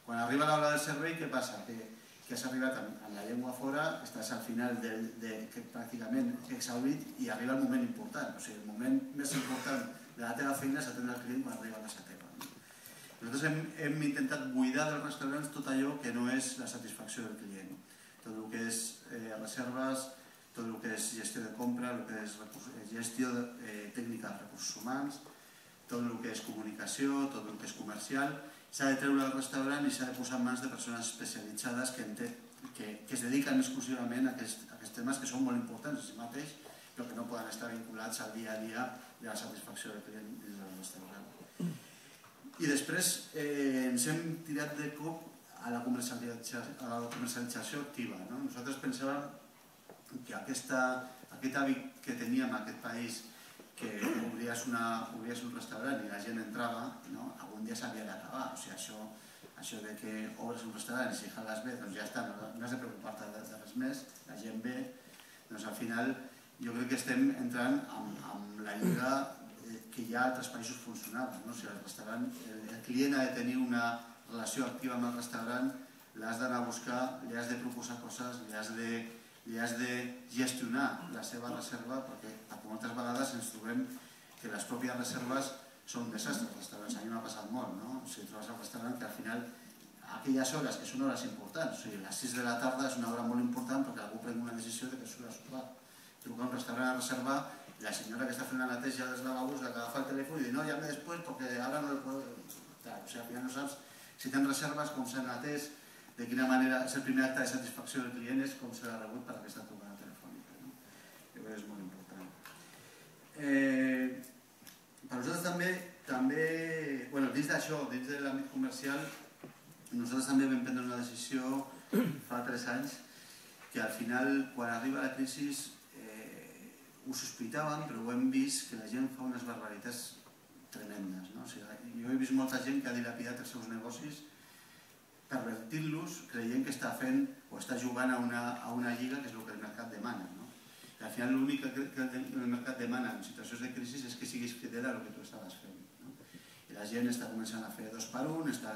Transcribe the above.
Quan arriba l'hora del servei, què passa? Que has arribat amb la llengua fora, estàs al final pràcticament exhaurit i arriba el moment important. O sigui, el moment més important de la teva feina és atendre el client quan arriba a casa teva. Nosaltres hem intentat buidar dels restaurants tot allò que no és la satisfacció del client. Tot el que és reserves, tot el que és gestió de compra, el que és gestió tècnica de recursos humans, tot el que és comunicació, tot el que és comercial, s'ha de treure del restaurant i s'ha de posar en mans de persones especialitzades que es dediquen exclusivament a aquests temes que són molt importants en si mateix, però que no poden estar vinculats al dia a dia de la satisfacció del client dins del restaurant. I després ens hem tirat de cop a la comercialització activa. Nosaltres pensàvem que aquest hàbit que teníem en aquest país, que obries un restaurant i la gent entrava, algun dia s'havia d'acabar. O sigui, això de que obres un restaurant i si jales bé, doncs ja està, no has de preocupar-te de res més, la gent ve, doncs al final jo crec que estem entrant amb la lliga que ja a altres països funcionava. O sigui, el client ha de tenir una relació activa amb el restaurant, l'has d'anar a buscar, li has de proposar coses, li has de gestionar la seva reserva, perquè moltes vegades ens trobem que les pròpies reserves són un desastre als restaurants. A mi m'ha passat molt, no? O sigui, trobes al restaurant que al final aquelles hores que són hores importants, o sigui, les 6 de la tarda és una hora molt important perquè algú pren una decisió de que surt a sopar. Truca a un restaurant a reservar i la senyora que està fent la neteja dels lavabos agafa el telèfon i diu no, llame després perquè ara no el puedo... O sigui, al final no saps si tens reserves, com s'han atès, de quina manera és el primer acte de satisfacció del client és com se l'ha rebut per aquesta trucada telefònica. Jo crec que és molt important. Per nosaltres també, dins d'això, dins de l'àmbit comercial, nosaltres també vam prendre una decisió fa 3 anys que al final, quan arriba la crisi, ho sospitàvem, però ho hem vist que la gent fa unes barbaritats tremendes. Jo he vist molta gent que ha dilapidat els seus negocis pervertint-los, creient que està fent o està jugant a una lliga que és el que el mercat demana. I al final l'únic que el mercat demana en situacions de crisi és que siguis fidel a el que tu estaves fent. I la gent està començant a fer 2x1, està